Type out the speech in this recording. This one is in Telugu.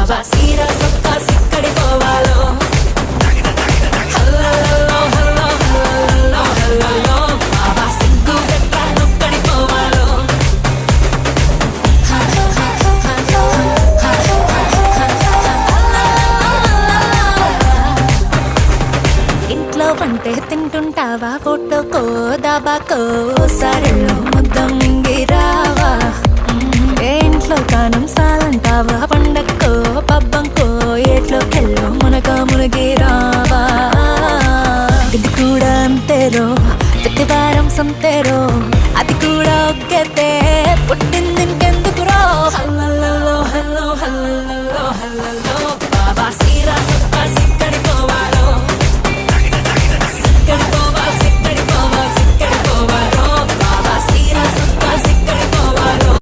బాబా సీరా సొక్కా సిక్కడి పోవాలో హల్లో హల్లో హల్లో హల్లో బాబా సిగ్గు గట్ట నొక్కడి పోవాలో ఇంట్లో వంటే తింటుంటావా ఫోటోకో దాబాకో సరెల్లో ముద్దం మింగిరావా ఏ ఇంట్లో కానం సాలంటావా పండక్కో పబ్బంకో ఏట్లోకెళ్ళో మునక మునిగిరావా ఇది కూడా అంతేరో ప్రతి వారం సంతేరో అది కూడా